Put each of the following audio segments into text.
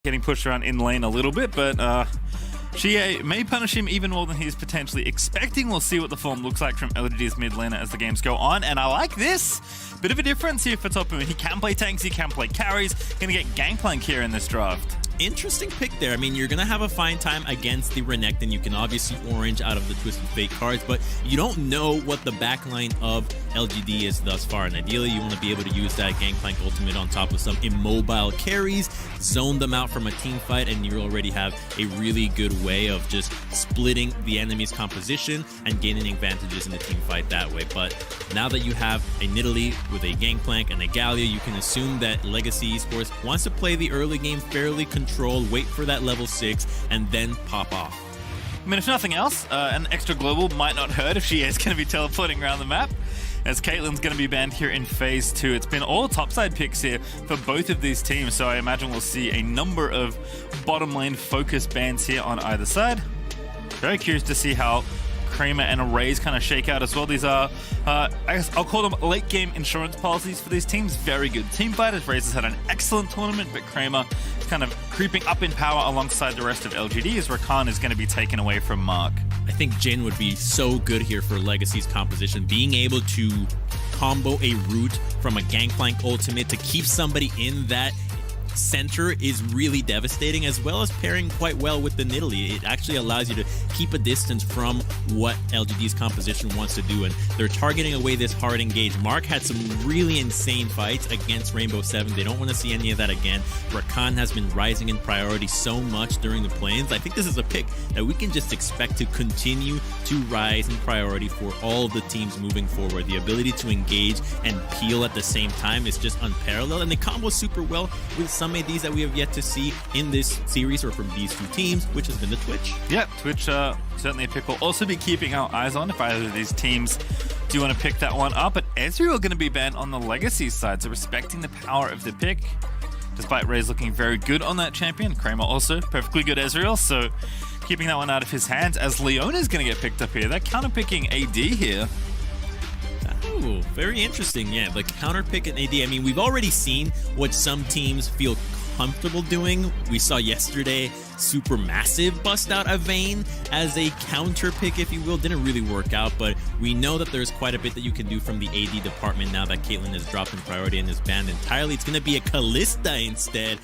getting pushed around in lane a little bit, but she may punish him even more than he's potentially expecting. We'll see what the form looks like from LGD's mid laner as the games go on, and I like this. Bit of a difference here for Topu. He can play tanks, he can play carries. Gonna get Gangplank here in this draft. Interesting pick there. I mean, you're going to have a fine time against the Renekton. You can obviously orange out of the Twisted Fate cards, but you don't know what the backline of LGD is thus far. And ideally, you want to be able to use that Gangplank ultimate on top of some immobile carries, zone them out from a team fight, and you already have a really good way of just splitting the enemy's composition and gaining advantages in the team fight that way. But now that you have a Nidalee with a Gangplank and a Galio, you can assume that Legacy Esports wants to play the early game fairly controlled, wait for that level 6, and then pop off. I mean, if nothing else, an extra global might not hurt if she is going to be teleporting around the map, as Caitlyn's going to be banned here in Phase 2. It's been all topside picks here for both of these teams, so I imagine we'll see a number of bottom lane focus bans here on either side. Very curious to see how Kramer and Raze kind of shake out as well. These are, I guess I'll call them late game insurance policies for these teams. Very good team fighters. Raze has had an excellent tournament, but Kramer is kind of creeping up in power alongside the rest of LGD as Rakan is going to be taken away from Mark. I think Jin would be so good here for Legacy's composition. Being able to combo a root from a Gangplank ultimate to keep somebody in that center is really devastating, as well as pairing quite well with the Nidalee. It actually allows you to keep a distance from what LGD's composition wants to do, and they're targeting away this hard engage. Mark had some really insane fights against Rainbow 7. They don't want to see any of that again. Rakan has been rising in priority so much during the plains. I think this is a pick that we can just expect to continue to rise in priority for all of the teams moving forward. The ability to engage and peel at the same time is just unparalleled, and they combo super well with some ADs that we have yet to see in this series or from these two teams, which has been the Twitch. Yeah, Twitch certainly a pick we'll also be keeping our eyes on if either of these teams do want to pick that one up. But Ezreal going to be banned on the Legacy side, so respecting the power of the pick. Despite Raze looking very good on that champion, Kramer also perfectly good Ezreal, so keeping that one out of his hands as Leona's going to get picked up here. They're counter-picking AD here. Oh, very interesting. Yeah, the counter pick at AD. I mean, we've already seen what some teams feel comfortable doing. We saw yesterday Supermassive bust out a Vayne as a counter pick, if you will. Didn't really work out, but we know that there's quite a bit that you can do from the AD department now that Caitlyn has dropped in priority and is banned entirely. It's going to be a Kalista instead.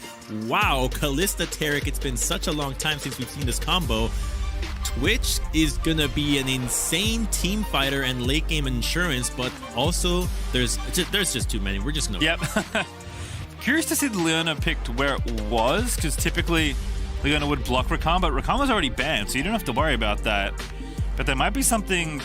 Wow, Kalista Taric. It's been such a long time since we've seen this combo. Twitch is gonna be an insane team fighter and late game insurance, but also there's just too many. We're just gonna. Yep. Curious to see the Leona picked where it was, because typically Leona would block Rakan, but Rakan was already banned, so you don't have to worry about that. But there might be something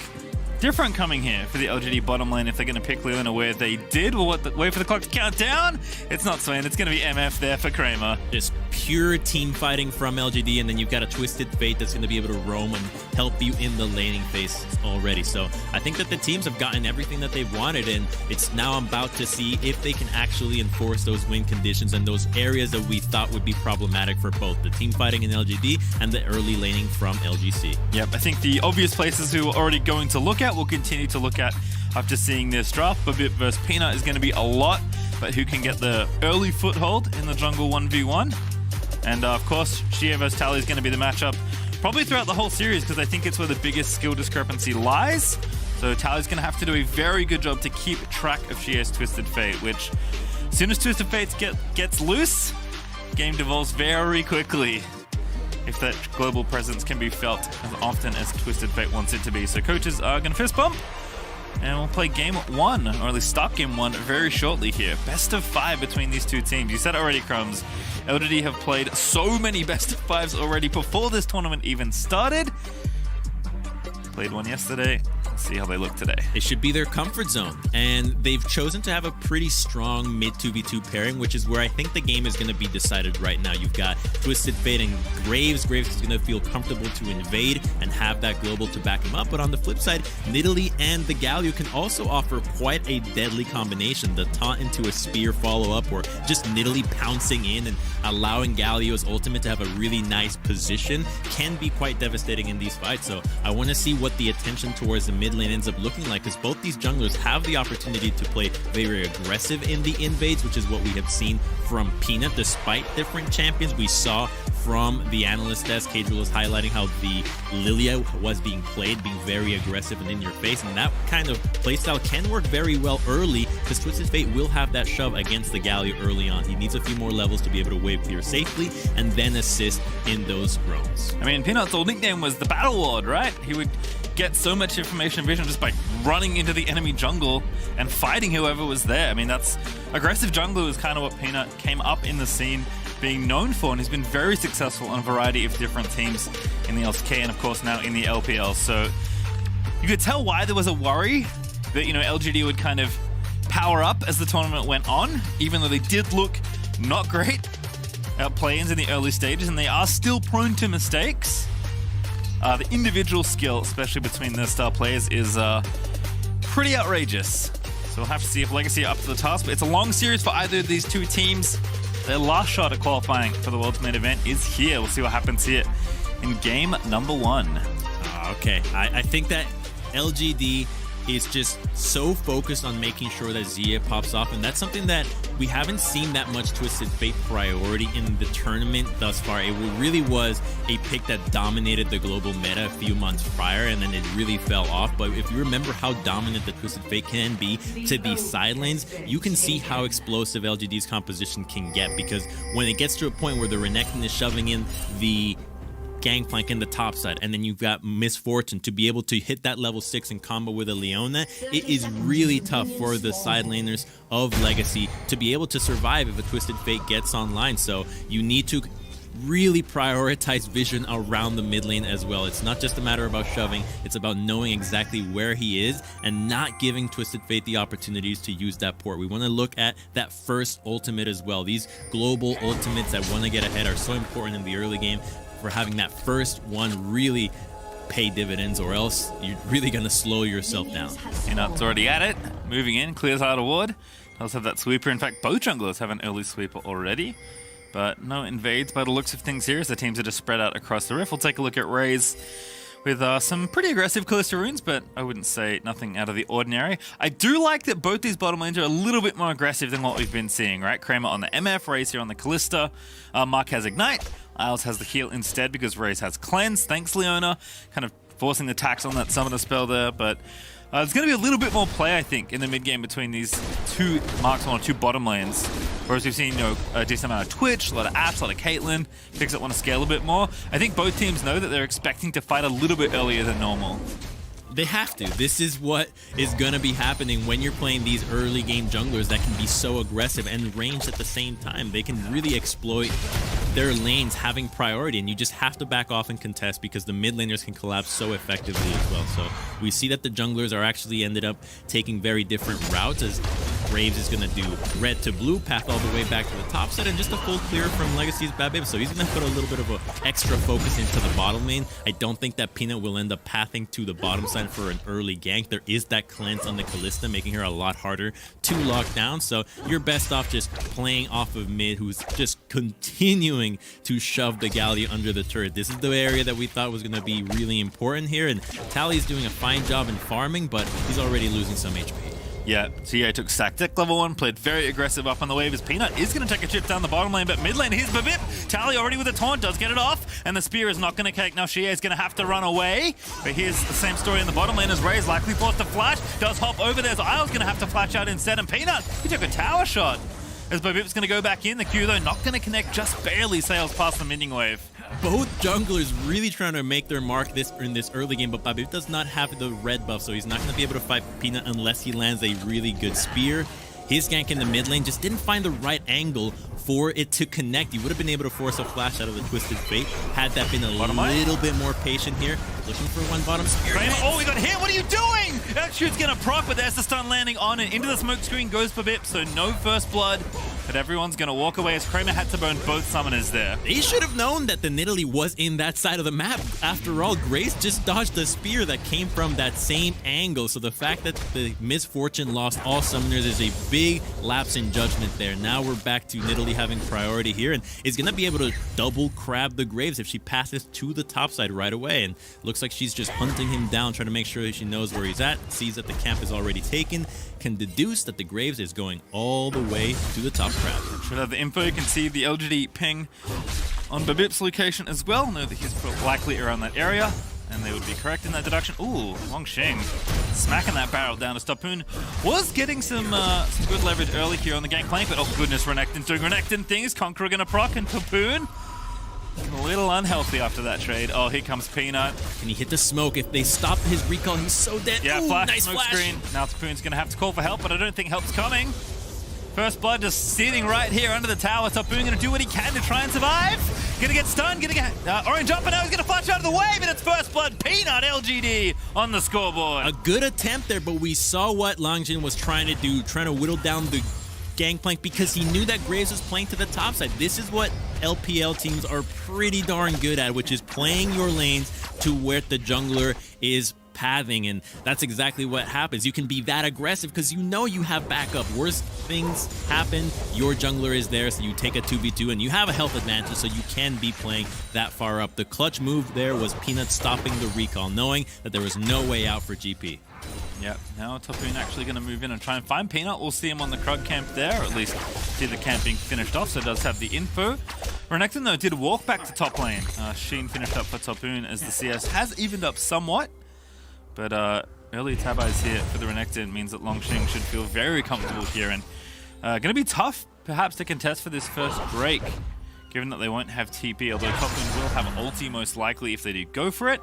different coming here for the LGD bottom lane if they're going to pick Leona where they did. We'll wait for the clock to count down. It's not Swain. It's going to be MF there for Kramer. Just pure team fighting from LGD, and then you've got a Twisted Fate that's going to be able to roam and help you in the laning phase already. So I think that the teams have gotten everything that they've wanted, and it's now about to see if they can actually enforce those win conditions and those areas that we thought would be problematic for both the team fighting in LGD and the early laning from LGC. Yep, I think the obvious places who are already going to look at will continue to look at after seeing this draft. Babit versus Peanut is going to be a lot, but who can get the early foothold in the jungle 1v1? And of course, Shia versus Tally is going to be the matchup probably throughout the whole series, because I think it's where the biggest skill discrepancy lies. So Tally's going to have to do a very good job to keep track of Shia's Twisted Fate, which as soon as Twisted Fate gets loose, game devolves very quickly if that global presence can be felt as often as Twisted Fate wants it to be. So coaches are going to fist bump, and we'll play game 1, or at least start game 1 very shortly here. Best of 5 between these two teams. You said it already, Crumbs. LGD have played so many best of 5s already before this tournament even started. Played one yesterday. See how they look today. It should be their comfort zone, and they've chosen to have a pretty strong mid 2v2 pairing, which is where I think the game is going to be decided right now. You've got Twisted Fate and Graves. Graves is going to feel comfortable to invade and have that global to back him up, but on the flip side, Nidalee and the Galio can also offer quite a deadly combination. The taunt into a spear follow-up, or just Nidalee pouncing in and allowing Galio's ultimate to have a really nice position can be quite devastating in these fights. So I want to see what the attention towards the mid mid lane ends up looking like, because both these junglers have the opportunity to play very aggressive in the invades, which is what we have seen from Peanut. Despite different champions, we saw from the analyst desk, Cadriel was highlighting how the Lilia was being played, being very aggressive and in your face, and that kind of playstyle can work very well early, because Twisted Fate will have that shove against the Galio early on. He needs a few more levels to be able to wave clear safely and then assist in those drones. I mean, Peanut's old nickname was the Battle Lord, right? He would get so much information and vision just by running into the enemy jungle and fighting whoever was there. I mean, that's aggressive jungler is kind of what Peanut came up in the scene being known for, and he's been very successful on a variety of different teams in the LCK and of course now in the LPL. So you could tell why there was a worry that, you know, LGD would kind of power up as the tournament went on, even though they did look not great at play-ins in the early stages, and they are still prone to mistakes. The individual skill, especially between their star players, is pretty outrageous. So we'll have to see if Legacy are up to the task, but it's a long series for either of these two teams. Their last shot at qualifying for the World's Main Event is here. We'll see what happens here in game number 1. Okay, I think that LGD is just so focused on making sure that Xia pops off, and that's something that we haven't seen that much Twisted Fate priority in the tournament thus far. It really was a pick that dominated the global meta a few months prior, and then it really fell off. But if you remember how dominant the Twisted Fate can be to these side lanes, you can see how explosive LGD's composition can get, because when it gets to a point where the Renekton is shoving in the Gangplank in the top side, and then you've got Misfortune to be able to hit that level 6 in combo with a Leona, it is really tough for the side laners of Legacy to be able to survive if a Twisted Fate gets online. So you need to really prioritize vision around the mid lane as well. It's not just a matter about shoving, it's about knowing exactly where he is and not giving Twisted Fate the opportunities to use that port. We want to look at that first ultimate as well. These global ultimates that want to get ahead are so important in the early game for having that first one really pay dividends, or else you're really going to slow yourself down. Peanut's already at it, moving in, clears out a ward. Does have that sweeper. In fact, both junglers have an early sweeper already, but no invades by the looks of things here as the teams are just spread out across the rift. We'll take a look at Raze with some pretty aggressive Callisto runes, but I wouldn't say nothing out of the ordinary. I do like that both these bottom lanes are a little bit more aggressive than what we've been seeing, right? Kramer on the MF, Raze here on the Callisto. Mark has Ignite. Isles has the heal instead because Raze has Cleanse. Thanks, Leona. Kind of forcing the tax on that summoner spell there, but there's going to be a little bit more play, I think, in the mid game between these two Marks on two bottom lanes. Whereas we've seen, you know, a decent amount of Twitch, a lot of Apps, a lot of Caitlyn, picks that want to scale a bit more. I think both teams know that they're expecting to fight a little bit earlier than normal. They have to. This is what is going to be happening when you're playing these early game junglers that can be so aggressive and ranged at the same time. They can really exploit their lanes having priority, and you just have to back off and contest because the mid laners can collapse so effectively as well. So we see that the junglers are actually ended up taking very different routes, as Graves is going to do red to blue path all the way back to the top side, and just a full clear from Legacy's Bad Babe. So he's going to put a little bit of an extra focus into the bottom lane. I don't think that Peanut will end up pathing to the bottom side for an early gank. There is that cleanse on the Callista, making her a lot harder to lock down. So you're best off just playing off of mid, who's just continuing to shove the Galio under the turret. This is the area that we thought was going to be really important here, and Tally's doing a fine job in farming, but he's already losing some HP. Yeah, CA took sack deck level 1, played very aggressive up on the wave as Peanut is going to take a chip down the bottom lane, but mid lane, here's Babip. Tally already with a taunt, does get it off, and the spear is not going to cake. Now Shea is going to have to run away, but here's the same story in the bottom lane as Raze likely forced to flash, does hop over there, so Isle's going to have to flash out instead, and Peanut, he took a tower shot. As Babip's going to go back in, the Q though not going to connect, just barely sails past the minion wave. Both junglers really trying to make their mark in this early game, but Babip does not have the red buff, so he's not going to be able to fight Peanut unless he lands a really good spear. His gank in the mid lane just didn't find the right angle for it to connect. He would have been able to force a flash out of the Twisted Fate had that been a little bit more patient here. Looking for one bottom spear. Oh, we got hit! What are you doing? That shoot's gonna proc, but there's the stun landing on, and into the smoke screen goes Babip, so no first blood but everyone's going to walk away as Kramer had to burn both summoners there. They should have known that the Nidalee was in that side of the map. After all, Grace just dodged the spear that came from that same angle. So the fact that the Misfortune lost all summoners is a big lapse in judgment there. Now we're back to Nidalee having priority here and is going to be able to double crab the Graves if she passes to the top side right away. And looks like she's just hunting him down, trying to make sure that she knows where he's at, sees that the camp is already taken, can deduce that the Graves is going all the way to the top crab. Should have the info. You can see the LGD ping on Babip's location as well. Know that he's likely around that area, and they would be correct in that deduction. Ooh, Longxing smacking that barrel down to Stopoon. Was getting some good leverage early here on the gangplank, but oh goodness, Renekton doing Renekton things. Conqueror gonna proc, and Stopoon a little unhealthy after that trade. Oh, here comes Peanut. Can he hit the smoke? If they stop his recall, he's so dead. Yeah, ooh, flash, nice smoke flash. screen. Now Stopoon's gonna have to call for help, but I don't think help's coming. First blood just sitting right here under the tower. Stopoon gonna do what he can to try and survive. Gonna get stunned, gonna get orange up, and now he's gonna flash out of the way, but it's first blood. Peanut LGD on the scoreboard. A good attempt there, but we saw what Longjin was trying to do, trying to whittle down the gangplank because he knew that Graves was playing to the top side. This is what LPL teams are pretty darn good at, which is playing your lanes to where the jungler is pathing, and that's exactly what happens. You can be that aggressive because you know you have backup. Worst things happen, your jungler is there, so you take a 2v2 and you have a health advantage, so you can be playing that far up. The clutch move there was Peanut stopping the recall, knowing that there was no way out for GP. Yeah, now Stopoon actually going to move in and try and find Peanut. We'll see him on the Krug camp there, or at least see the camp being finished off, so it does have the info. Renekton, though, did walk back to top lane. Sheen finished up for Stopoon as the CS has evened up somewhat, but early tab-eyes here for the Renekton means that Longxing should feel very comfortable here, and going to be tough, perhaps, to contest for this first break, given that they won't have TP, although top lane will have ulti most likely if they do go for it.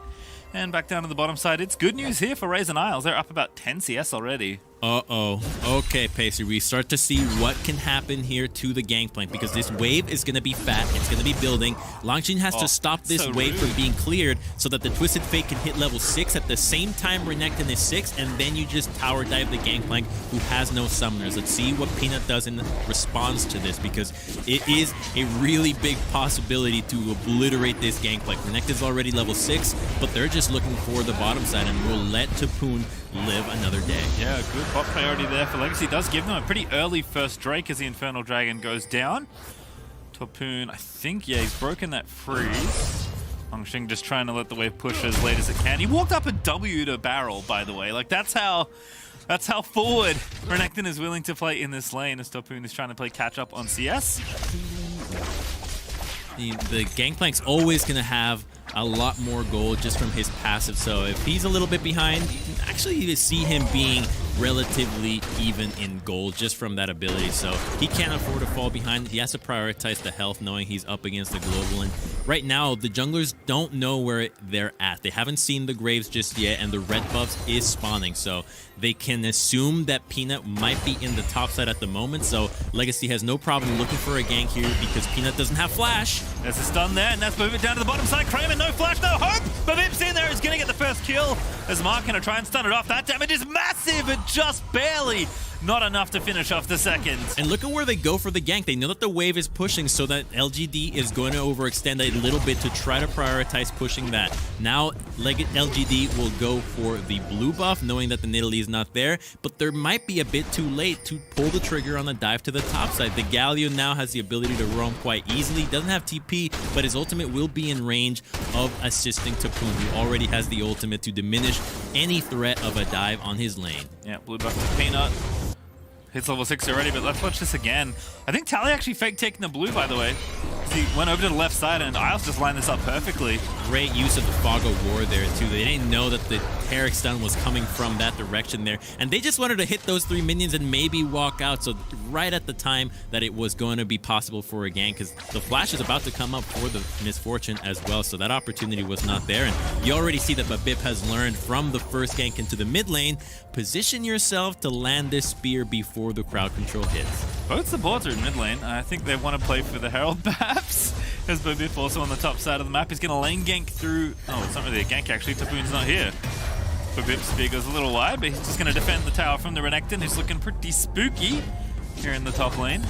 And back down to the bottom side, it's good news here for Raze and Isles. They're up about 10 CS already. Uh-oh. Okay, Pacer, we start to see what can happen here to the gangplank because this wave is going to be fat. It's going to be building. Longxin has to stop this so wave rude. from being cleared so that the Twisted Fate can hit level 6 at the same time Renekton is 6, and then you just tower dive the gangplank who has no summoners. Let's see what Peanut does in response to this because it is a really big possibility to obliterate this gangplank. Renekton's already level 6, but they're just looking for the bottom side and will let Tapoon live another day. Yeah, good bot priority there for Legacy. Does give them a pretty early first Drake as the Infernal Dragon goes down. Topoon, I think, yeah, he's broken that freeze. Longxing just trying to let the wave push as late as it can. He walked up a W to barrel, by the way. Like, that's how forward Renekton is willing to play in this lane as Topoon is trying to play catch up on CS. The Gangplank's always going to have a lot more gold just from his passive, so if he's a little bit behind, you can actually see him being relatively even in gold just from that ability, so he can't afford to fall behind. He has to prioritize the health knowing he's up against the global, and right now the junglers don't know where they're at. They haven't seen the Graves just yet, and the red buffs is spawning, so they can assume that Peanut might be in the top side at the moment, so Legacy has no problem looking for a gank here because Peanut doesn't have flash. There's a stun there, and that's moving down to the bottom side. Kramer, no flash, no hope, but Vip's in there is going to get the first kill as Mark going to try and stun it off. That damage is massive, but just barely. Not enough to finish off the second. And look at where they go for the gank. They know that the wave is pushing, so that LGD is going to overextend a little bit to try to prioritize pushing that. Now, LGD will go for the blue buff, knowing that the Nidalee is not there, but there might be a bit too late to pull the trigger on the dive to the top side. The Galio now has the ability to roam quite easily. Doesn't have TP, but his ultimate will be in range of assisting Tapoon, who already has the ultimate to diminish any threat of a dive on his lane. Yeah, blue buff to Peanut. Hits level 6 already, but let's watch this again. I think Tally actually faked taking the blue, by the way. He went over to the left side, and Isles just lined this up perfectly. Great use of the Fog of War there, too. They didn't know that the Herrick stun was coming from that direction there, and they just wanted to hit those 3 minions and maybe walk out, so right at the time that it was going to be possible for a gank, because the flash is about to come up for the Misfortune as well, so that opportunity was not there, and you already see that Babip has learned from the first gank into the mid lane, position yourself to land this spear before the crowd control hits. Both supports are in mid lane. I think they want to play for the Herald, perhaps. As Babip also on the top side of the map. He's going to lane gank through... Oh, it's not really a gank, actually. Tapoon's not here. Babip's spear goes a little wide, but he's just going to defend the tower from the Renekton, who's looking pretty spooky here in the top lane.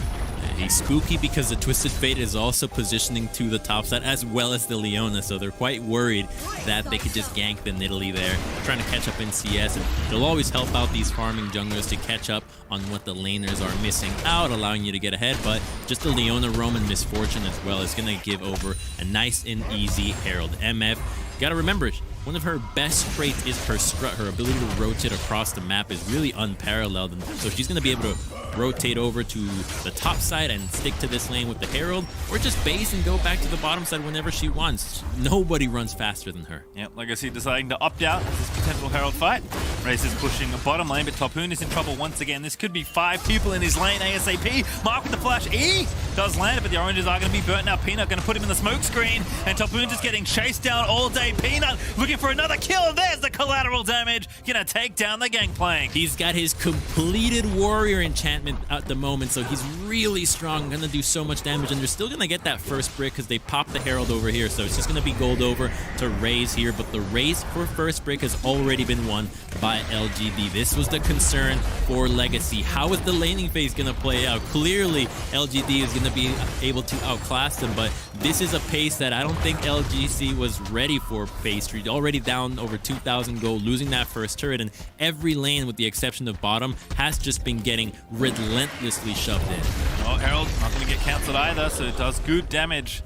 He's spooky because the Twisted Fate is also positioning to the top side as well as the Leona, so they're quite worried that they could just gank the Nidalee there, trying to catch up in CS, and they'll always help out these farming junglers to catch up on what the laners are missing out, allowing you to get ahead, but just the Leona Roman misfortune as well is going to give over a nice and easy Herald. MF, gotta remember, one of her best traits is her strut. Her ability to rotate across the map is really unparalleled, and so she's going to be able to rotate over to the top side and stick to this lane with the Herald, or just base and go back to the bottom side whenever she wants. Nobody runs faster than her. Yep, Legacy deciding to opt out of this potential Herald fight. Race is pushing a bottom lane, but Topoon is in trouble once again. This could be 5 people in his lane ASAP. Mark with the flash E does land it, but the oranges are going to be burnt now. Peanut going to put him in the smoke screen, and Topoon just getting chased down all day. Peanut looking for another kill. There's the collateral damage. Gonna take down the Gangplank. He's got his completed warrior enchantment at the moment, so he's really strong, gonna do so much damage, and they're still gonna get that first brick because they popped the Herald over here, so it's just gonna be gold over to Raze here, but the race for first brick has already been won by LGD. This was the concern for Legacy. How is the laning phase gonna play out? Clearly, LGD is gonna be able to outclass them, but this is a pace that I don't think LGC was ready for. Pastry already down over 2,000 gold, losing that first turret, and every lane, with the exception of bottom, has just been getting relentlessly shoved in. Oh, Herald not going to get cancelled either, so it does good damage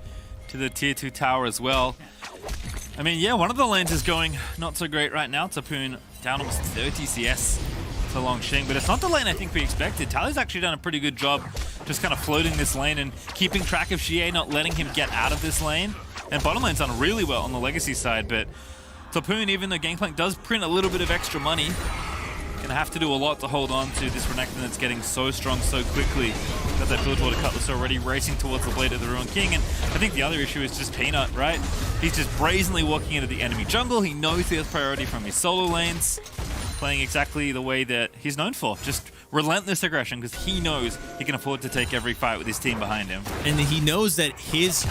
to the tier 2 tower as well. I mean, yeah, one of the lanes is going not so great right now. Topoon down almost 30 CS to Longxing, but it's not the lane I think we expected. Tally's actually done a pretty good job just kind of floating this lane and keeping track of Xie, not letting him get out of this lane. And bottom lane's done really well on the Legacy side, but Topoon, even though Gangplank does print a little bit of extra money, gonna have to do a lot to hold on to this Renekton that's getting so strong so quickly. Got that Bilgewater Cutlass already racing towards the Blade of the Ruined King, and I think the other issue is just Peanut, right? He's just brazenly walking into the enemy jungle. He knows he has priority from his solo lanes, playing exactly the way that he's known for, just relentless aggression, because he knows he can afford to take every fight with his team behind him. And he knows that his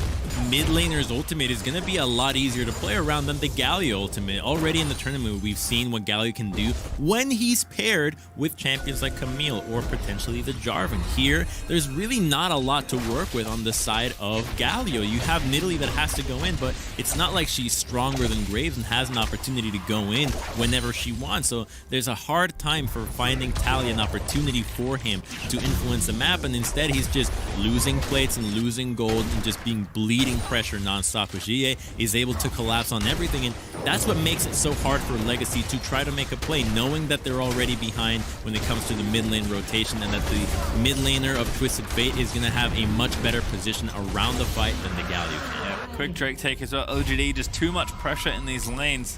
mid laner's ultimate is going to be a lot easier to play around than the Galio ultimate. Already in the tournament, we've seen what Galio can do when he's paired with champions like Camille or potentially the Jarvan. Here, there's really not a lot to work with on the side of Galio. You have Nidalee that has to go in, but it's not like she's stronger than Graves and has an opportunity to go in whenever she wants. So there's a hard time for finding Tally an opportunity for him to influence the map, and instead he's just losing plates and losing gold and just being bleeding pressure nonstop. Xie is able to collapse on everything, and that's what makes it so hard for Legacy to try to make a play, knowing that they're already behind when it comes to the mid lane rotation, and that the mid laner of Twisted Fate is going to have a much better position around the fight than the Galio can. Yeah, quick Drake take as well. LGD, just too much pressure in these lanes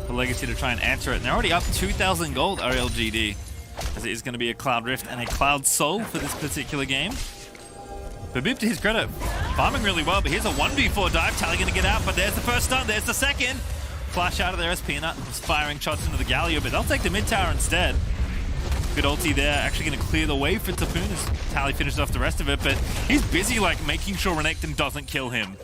for Legacy to try and answer it. And they're already up 2,000 gold, are LGD, as it is going to be a Cloud Rift and a Cloud Soul for this particular game. But Bib, to his credit, farming really well, but here's a 1v4 dive. Tally going to get out, but there's the first stun, there's the second. Flash out of there as Peanut, just firing shots into the Galio, but they'll take the mid tower instead. Good ulti there, actually going to clear the way for Topoon as Tally finishes off the rest of it, but he's busy like making sure Renekton doesn't kill him.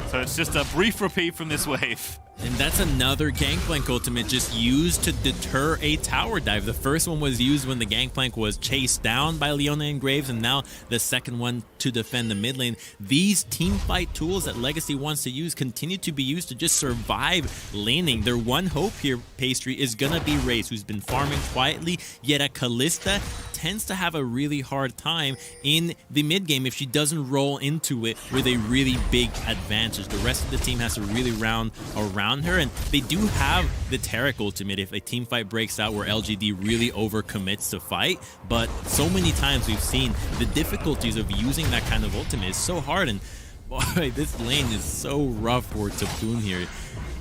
So it's just a brief repeat from this wave. And that's another Gangplank ultimate just used to deter a tower dive. The first one was used when the Gangplank was chased down by Leona and Graves, and now the second one to defend the mid lane. These team fight tools that Legacy wants to use continue to be used to just survive laning. Their one hope here, Pastry, is gonna be Raze, who's been farming quietly, yet a Kalista tends to have a really hard time in the mid game if she doesn't roll into it with a really big advantage. The rest of the team has to really round around her, and they do have the Taric ultimate if a team fight breaks out where LGD really overcommits to fight, but so many times we've seen the difficulties of using that kind of ultimate is so hard, and boy, this lane is so rough for Topoon here.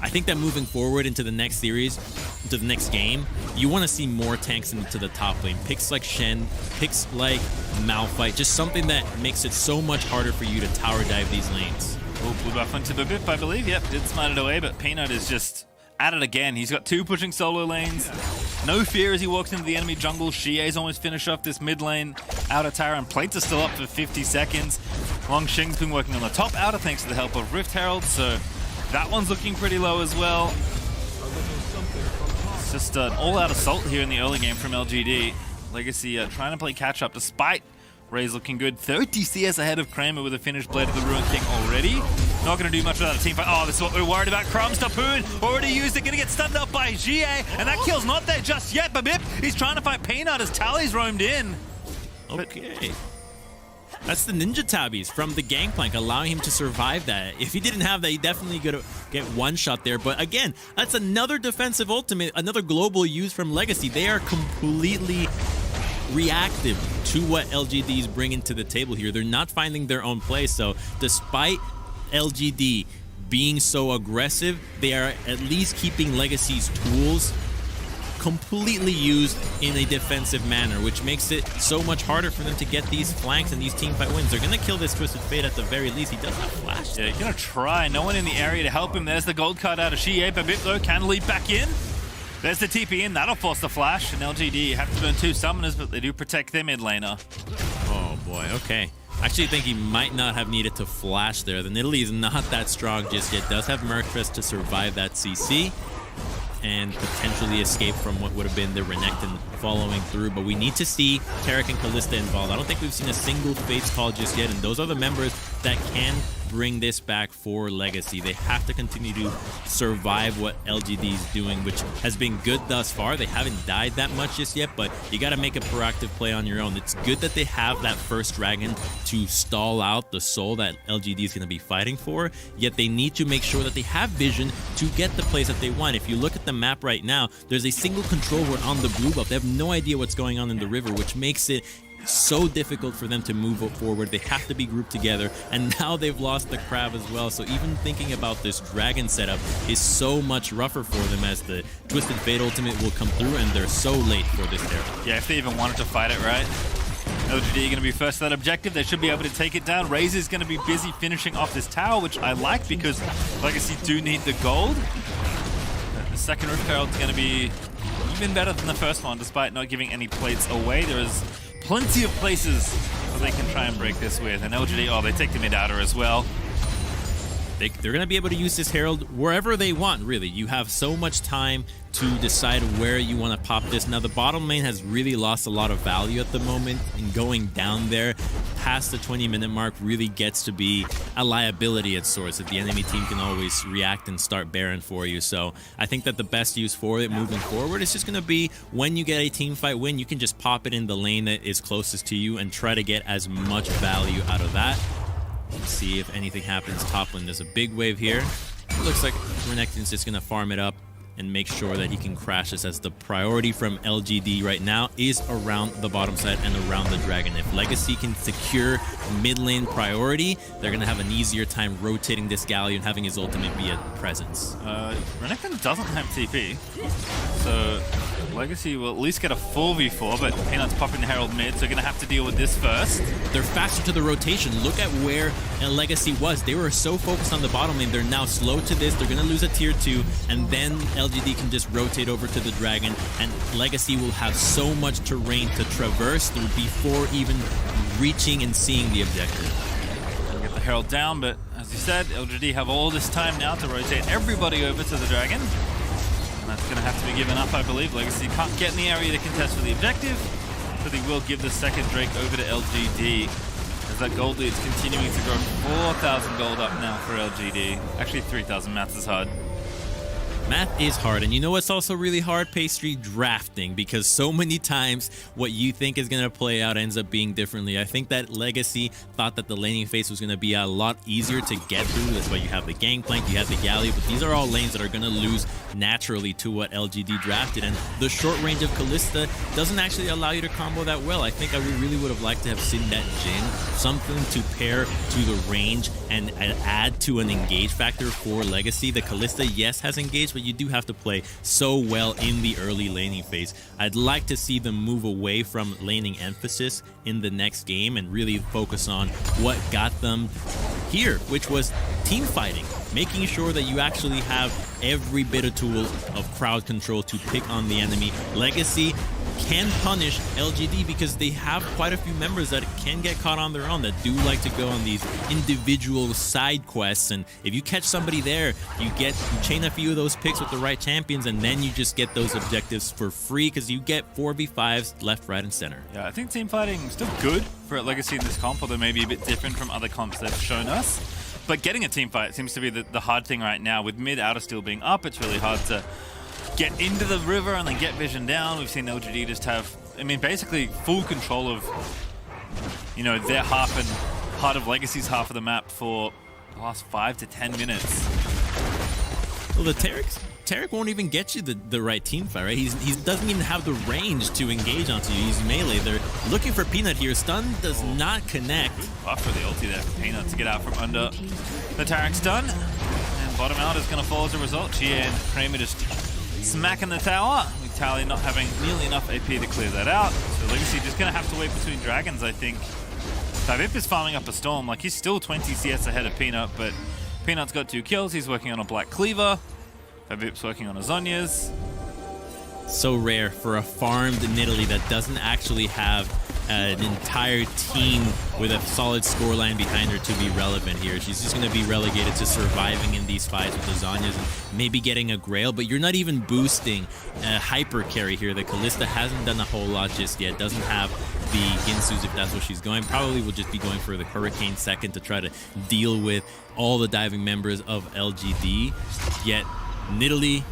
I think that moving forward into the next series, into the next game, you want to see more tanks into the top lane. Picks like Shen, picks like Malphite, just something that makes it so much harder for you to tower dive these lanes. Oh, blue buff into the Bip, I believe. Yep, did smite it away, but Peanut is just at it again. He's got 2 pushing solo lanes. No fear as he walks into the enemy jungle. Xie's almost finished off this mid lane outer tower, and plates are still up for 50 seconds. Longxing's been working on the top outer thanks to the help of Rift Herald, so that one's looking pretty low as well. It's just an all-out assault here in the early game from LGD. Legacy trying to play catch-up despite Ray's looking good. 30 CS ahead of Kramer with a finished Blade of the Ruin King already. Not going to do much without a team fight. Oh, this is what we're worried about. Crumbs, Tapoon already used it. Going to get stunned up by GA. And that kill's not there just yet. Babip, he's trying to fight Peanut as Tally's roamed in. Okay. That's the Ninja Tabbies from the Gangplank, allowing him to survive that. If he didn't have that, he definitely could get one shot there. But again, that's another defensive ultimate, another global use from Legacy. They are completely reactive to what LGD is bringing to the table here. They're not finding their own play. So despite LGD being so aggressive, they are at least keeping Legacy's tools completely used in a defensive manner, which makes it so much harder for them to get these flanks and these teamfight wins. They're going to kill this Twisted Fate at the very least. He does have flash. Yeah, he's going to try. No one in the area to help him. There's the gold card out of Shie. Babip, though, can leap back in. There's the TP in. That'll force the flash. And LGD have to burn 2 summoners, but they do protect their mid laner. Oh, boy. Okay. I actually think he might not have needed to flash there. The Nidalee is not that strong just yet. Does have Mercrest to survive that CC and potentially escape from what would have been the Renekton following through. But we need to see Taric and Kalista involved. I don't think we've seen a single Fates call just yet, and those are the members that can bring this back for Legacy. They have to continue to survive what LGD is doing, which has been good thus far. They haven't died that much just yet, but you got to make a proactive play on your own. It's good that they have that first dragon to stall out the soul that LGD is going to be fighting for, yet they need to make sure that they have vision to get the plays that they want. If you look at the map right now, there's a single control ward on the blue buff. They have no idea what's going on in the river, which makes it so difficult for them to move forward. They have to be grouped together, and now they've lost the crab as well. So even thinking about this dragon setup is so much rougher for them, as the Twisted Fate ultimate will come through, and they're so late for this era. Yeah, if they even wanted to fight it, right? LGD are going to be first to that objective. They should be able to take it down. Razor's going to be busy finishing off this tower, which I like because Legacy do need the gold. The second Rift Herald's going to be even better than the first one, despite not giving any plates away. There is plenty of places that they can try and break this with. And LGD, oh, they take the mid-outer as well. They're going to be able to use this Herald wherever they want, really. You have so much time to decide where you want to pop this. Now, the bottom lane has really lost a lot of value at the moment, and going down there past the 20-minute mark really gets to be a liability at sorts, that the enemy team can always react and start Baron for you. So I think that the best use for it moving forward is just going to be when you get a team fight win, you can just pop it in the lane that is closest to you and try to get as much value out of that. Let's see if anything happens top lane. There's a big wave here. It looks like Renekton's just going to farm it up and make sure that he can crash this, as the priority from LGD right now is around the bottom side and around the dragon. If Legacy can secure mid lane priority, they're going to have an easier time rotating this Galleon, having his ultimate be a presence. Renekton doesn't have TP, so Legacy will at least get a 4v4, but Peanut's popping the Herald mid, so they're going to have to deal with this first. They're faster to the rotation. Look at where Legacy was. They were so focused on the bottom lane. They're now slow to this. They're going to lose a tier 2, and then LGD can just rotate over to the dragon, and Legacy will have so much terrain to traverse through before even reaching and seeing the objective. We'll get the Herald down, but as you said, LGD have all this time now to rotate everybody over to the dragon. And that's going to have to be given up, I believe. Legacy can't get in the area to contest for the objective, so they will give the second Drake over to LGD, as that gold lead's continuing to grow. 4,000 gold up now for LGD. Actually, 3,000. Maths is hard. Math is hard, and you know what's also really hard? Pastry drafting, because so many times what you think is going to play out ends up being differently. I think that Legacy thought that the laning phase was going to be a lot easier to get through. That's why you have the Gangplank, you have the Galleon, but these are all lanes that are going to lose naturally to what LGD drafted, and the short range of Kalista doesn't actually allow you to combo that well. I think I really would have liked to have seen that Jhin, something to pair to the range and add to an engage factor for Legacy. The Kalista, yes, has engaged, but you do have to play so well in the early laning phase. I'd like to see them move away from laning emphasis in the next game and really focus on what got them here, which was team fighting, making sure that you actually have every bit of tool of crowd control to pick on the enemy. Legacy can punish LGD because they have quite a few members that can get caught on their own, that do like to go on these individual side quests. And if you catch somebody there, you chain a few of those picks with the right champions, and then you just get those objectives for free because you get 4v5s left, right, and center. Yeah, I think team fighting is still good for Legacy in this comp, although maybe a bit different from other comps they've shown us. But getting a team fight seems to be the hard thing right now. With mid outer still being up, it's really hard to get into the river and then get vision down. We've seen LGD just have, I mean, basically full control of, you know, their half and part of Legacy's half of the map for the last 5 to 10 minutes. Well, the Tarek won't even get you the right team fight, right? He doesn't even have the range to engage onto you. He's melee. They're looking for Peanut here. Stun does not connect. Buff for the ulti there for Peanut to get out from under the Tarek stun. And bottom out is going to fall as a result. Chia and Kramer just smacking the tower, with Tally not having nearly enough AP to clear that out. So Legacy just going to have to wait between dragons, I think. Vivip is farming up a Storm. Like, he's still 20 CS ahead of Peanut, but Peanut's got 2 kills. He's working on a Black Cleaver. Vivip's working on a Zhonya's. So rare for a farmed Nidalee that doesn't actually have an entire team with a solid scoreline behind her to be relevant here. She's just going to be relegated to surviving in these fights with the Zhonya's and maybe getting a Grail, but you're not even boosting a hyper carry here. The Kalista hasn't done a whole lot just yet. Doesn't have the Ginsus if that's what she's going. Probably will just be going for the Hurricane second to try to deal with all the diving members of LGD. Yet Nidalee,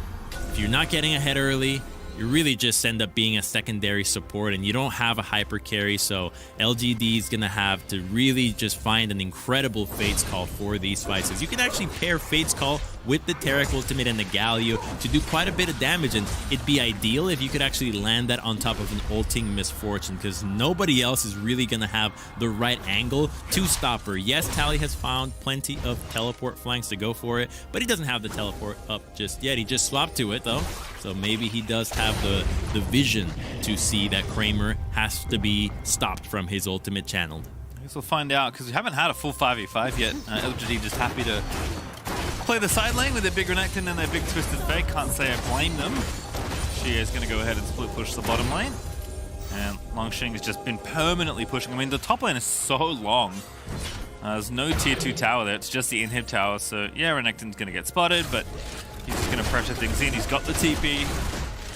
if you're not getting ahead early, you really just end up being a secondary support, and you don't have a hyper carry, so LGD is going to have to really just find an incredible Fate's Call for these fights. Because you can actually pair Fate's Call with the Tarek Ultimate and the Galio to do quite a bit of damage, and it'd be ideal if you could actually land that on top of an ulting Misfortune, because nobody else is really going to have the right angle to stop her. Yes, Tally has found plenty of teleport flanks to go for it, but he doesn't have the teleport up just yet. He just swapped to it, though. So maybe he does have the vision to see that Kramer has to be stopped from his ultimate channeled. I guess we'll find out, because we haven't had a full 5v5 yet. LGD just happy to play the side lane with their big Renekton and their big Twisted Fate. Can't say I blame them. Xie is going to go ahead and split push the bottom lane. And Longxing has just been permanently pushing. I mean, the top lane is so long. There's no tier 2 tower there. It's just the inhib tower. So, yeah, Renekton's going to get spotted, but he's just going to pressure things in. He's got the TP.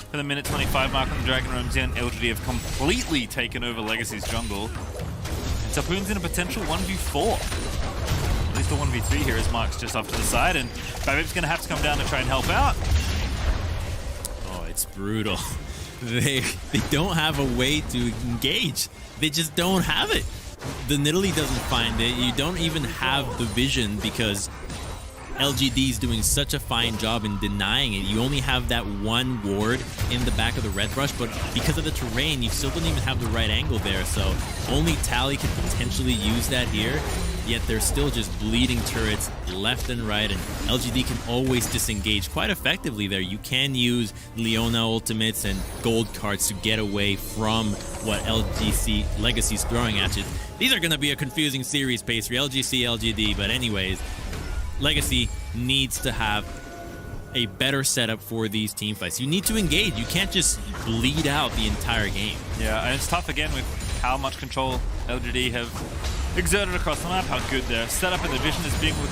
For the minute 25 mark on the Dragon Room's in, LGD have completely taken over Legacy's jungle. And Tapoon's in a potential 1v4. At least the 1v3 here as Mark's just off to the side, and Vivip's going to have to come down to try and help out. Oh, it's brutal. They don't have a way to engage. They just don't have it. The Nidalee doesn't find it. You don't even have the vision because LGD is doing such a fine job in denying it. You only have that one ward in the back of the red brush, but because of the terrain, you still don't even have the right angle there. So only Tally can potentially use that here, yet they're still just bleeding turrets left and right, and LGD can always disengage quite effectively there. You can use Leona ultimates and gold cards to get away from what LGC Legacy's throwing at you. These are going to be a confusing series pace for LGC, LGD, but anyways, Legacy needs to have a better setup for these team fights. You need to engage. You can't just bleed out the entire game. Yeah, and it's tough again with how much control LGD have exerted across the map, how good their setup and their vision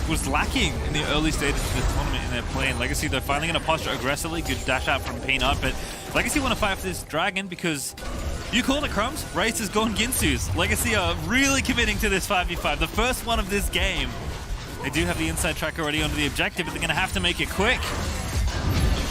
was lacking in the early stages of the tournament in their play. And Legacy, they're finally going to posture aggressively. Good dash out from Peanut, but Legacy want to fight for this dragon because you called it, Crumbs. Race has gone Ginsu's. Legacy are really committing to this 5v5, the first one of this game. They do have the inside track already onto the objective, but they're going to have to make it quick.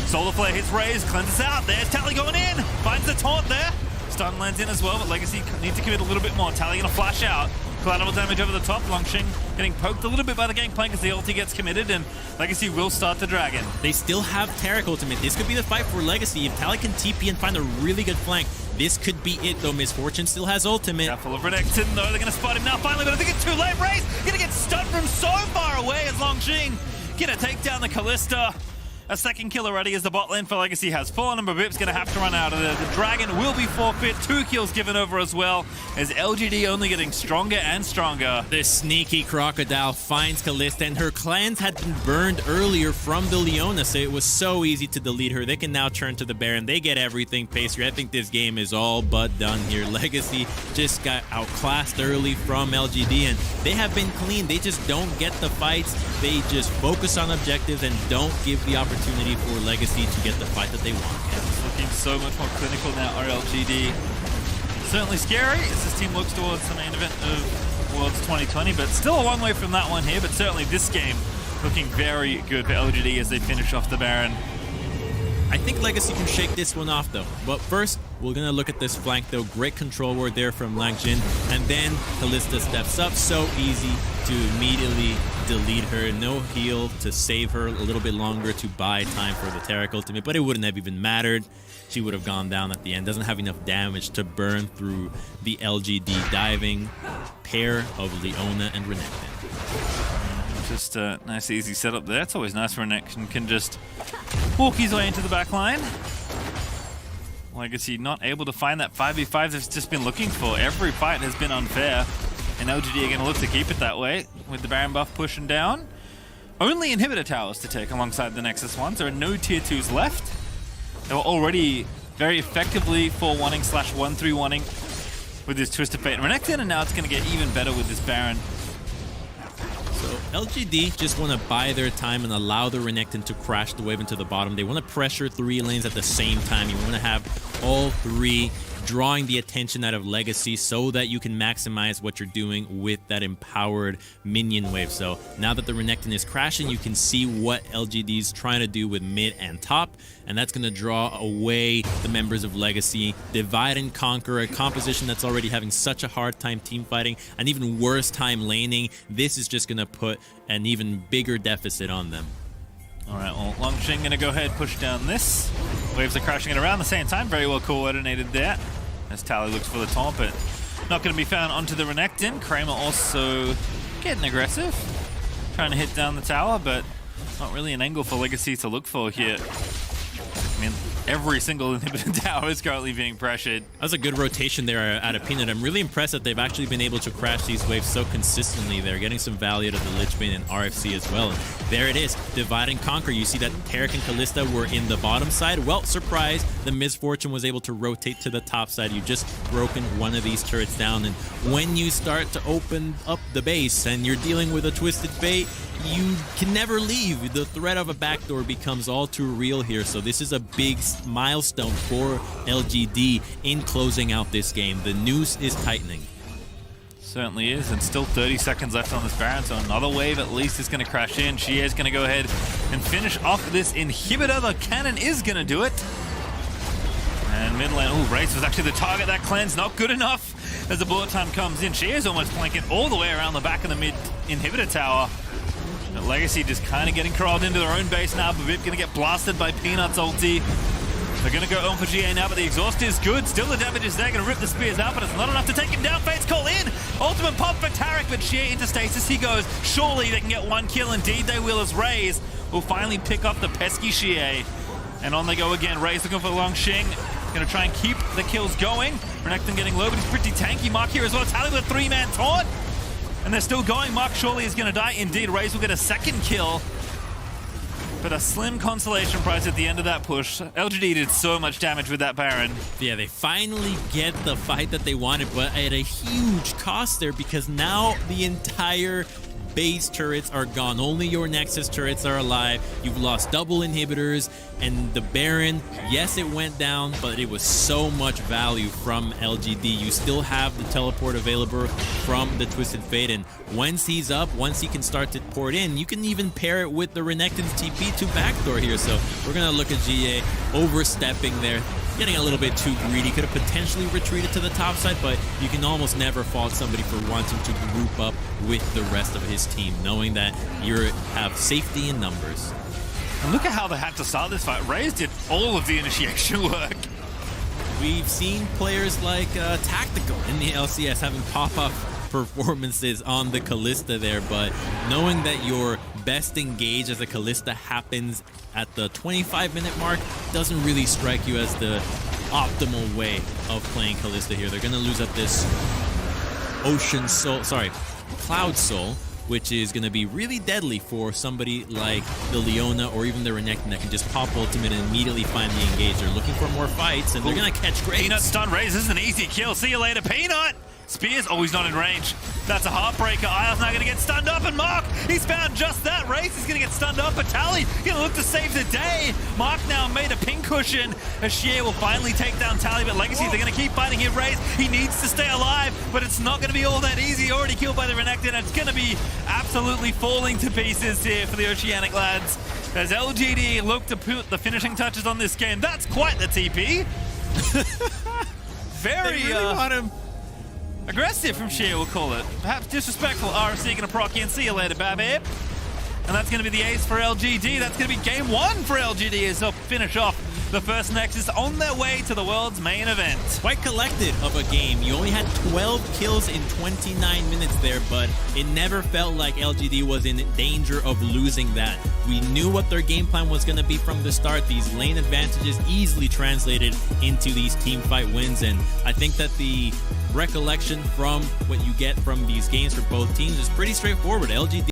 Solar Flare hits Raze, cleanses out. There's Tally going in. Finds the taunt there. Stun lands in as well, but Legacy need to commit a little bit more. Tally going to flash out. Collateral damage over the top. Longxing getting poked a little bit by the gangplank as the ulti gets committed, and Legacy will start the dragon. They still have Tarek ultimate. This could be the fight for Legacy. If Tally can TP and find a really good flank, this could be it, though. Misfortune still has ultimate. Careful of Renekton, though. They're going to spot him now, finally, but I think it's too late. Raze going to get stunned from so far away as Longxing going to take down the Kalista. a second kill already as the bot lane for Legacy has fallen, and Babip's going to have to run out of there. The Dragon will be forfeit. 2 kills given over as well, as LGD only getting stronger and stronger. This sneaky Crocodile finds Kalista, and her clans had been burned earlier from the Leona, so it was so easy to delete her. They can now turn to the Baron. They get everything pastry. I think this game is all but done here. Legacy just got outclassed early from LGD, and they have been clean. They just don't get the fights. They just focus on objectives and don't give the opportunity for Legacy to get the fight that they want. It's looking so much more clinical now, LGD. Certainly scary as this team looks towards the main event of Worlds 2020, but still a long way from that one here. But certainly this game looking very good for LGD as they finish off the Baron. I think Legacy can shake this one off though. But first, we're gonna look at this flank though. Great control ward there from Langjin. And then Kalista steps up. So easy to immediately delete her. No heal to save her a little bit longer to buy time for the Taric ultimate, but it wouldn't have even mattered. She would have gone down at the end. Doesn't have enough damage to burn through the LGD diving pair of Leona and Renekton. Just a nice easy setup there. It's always nice when Renekton can just walk his way into the back line. Legacy not able to find that 5v5 they've just been looking for. Every fight has been unfair, and LGD are going to look to keep it that way with the Baron buff pushing down. Only inhibitor towers to take alongside the Nexus ones. There are no tier 2s left. They were already very effectively 4-1-ing / 1-3-1-ing with this Twisted Fate and Renekton, and now it's going to get even better with this Baron. So LGD just want to buy their time and allow the Renekton to crash the wave into the bottom. They want to pressure 3 lanes at the same time. You want to have all 3 drawing the attention out of Legacy so that you can maximize what you're doing with that empowered minion wave. So now that the Renekton is crashing, you can see what LGD is trying to do with mid and top, and that's going to draw away the members of Legacy. Divide and conquer, a composition that's already having such a hard time team fighting, an even worse time laning. This is just going to put an even bigger deficit on them. All right, well, Longshin going to go ahead, push down this. Waves are crashing it around the same time. Very well coordinated there. As Tally looks for the taunt, but not going to be found onto the Renekton. Kramer also getting aggressive. Trying to hit down the tower, but not really an angle for Legacy to look for here. I mean, every single inhibitor tower is currently being pressured. That's a good rotation there out of Peanut. I'm really impressed that they've actually been able to crash these waves so consistently. They're getting some value to the Lich Bane and RFC as well. And there it is, divide and conquer. You see that Taric and Kalista were in the bottom side. Well, surprise, the Misfortune was able to rotate to the top side. You've just broken one of these turrets down. And when you start to open up the base and you're dealing with a Twisted Fate, you can never leave. The threat of a backdoor becomes all too real here. So this is a big milestone for LGD in closing out this game. The noose is tightening. Certainly is, and still 30 seconds left on this Baron, so another wave at least is going to crash in. She is going to go ahead and finish off this inhibitor. The cannon is going to do it. And mid lane, oh, Race was actually the target. That cleanse not good enough as the bullet time comes in. She is almost flanking all the way around the back of the mid inhibitor tower. But Legacy just kind of getting crawled into their own base now. Babip going to get blasted by Peanut's ulti. They're going to go on for GA now, but the exhaust is good. Still the damage is there. Going to rip the spears out, but it's not enough to take him down. Fate's call in. Ultimate pop for Taric, but GA into stasis he goes. Surely they can get 1 kill. Indeed they will, as Raze will finally pick up the pesky Xie. And on they go again. Raze looking for Longxing. Going to try and keep the kills going. Renekton getting low, but he's pretty tanky. Mark here as well. Tally with a 3-man taunt. And they're still going. Mark surely is going to die. Indeed, Raze will get a 2nd kill. But a slim consolation prize at the end of that push. LGD did so much damage with that Baron. Yeah, they finally get the fight that they wanted, but at a huge cost there, because now the entire base turrets are gone. Only your Nexus turrets are alive. You've lost double inhibitors, and the Baron, yes, it went down, but it was so much value from LGD. You still have the teleport available from the Twisted Fate, and once he's up, once he can start to pour it in, you can even pair it with the Renekton's TP to backdoor here. So we're going to look at GA overstepping there, getting a little bit too greedy. Could have potentially retreated to the top side, but you can almost never fault somebody for wanting to group up with the rest of his team, knowing that you have safety in numbers. And look at how they had to start this fight. Raze did all of the initiation work. We've seen players like Tactical in the LCS having pop-up performances on the Kalista there, but knowing that your best engage as a Kalista happens at the 25-minute mark doesn't really strike you as the optimal way of playing Kalista here. They're going to lose up this Cloud Soul, which is going to be really deadly for somebody like the Leona or even the Renekton that can just pop ultimate and immediately find the engage. They're looking for more fights, and they're going to catch Graves. Peanut stun raise. This is an easy kill. See you later, Peanut. Spears, oh, he's not in range. That's a heartbreaker. Isle's now going to get stunned up, and Mark, he's found just that. Race is going to get stunned up, but Tally going to look to save the day. Mark now made a pincushion. Ashir will finally take down Tally, but Legacy, they're going to keep fighting him. Race, he needs to stay alive, but it's not going to be all that easy. Already killed by the Renekton, and it's going to be absolutely falling to pieces here for the Oceanic lads. As LGD look to put the finishing touches on this game. That's quite the TP. Very, they really want him. Aggressive from Sheer, we'll call it. Perhaps disrespectful. RFC going to proc in. See you later, Babib. And that's going to be the ace for LGD. That's going to be game 1 for LGD as they'll finish off the first Nexus on their way to the world's main event. Quite collected of a game. You only had 12 kills in 29 minutes there, but it never felt like LGD was in danger of losing that. We knew what their game plan was going to be from the start. These lane advantages easily translated into these team fight wins, and I think that the recollection from what you get from these games for both teams is pretty straightforward. LGD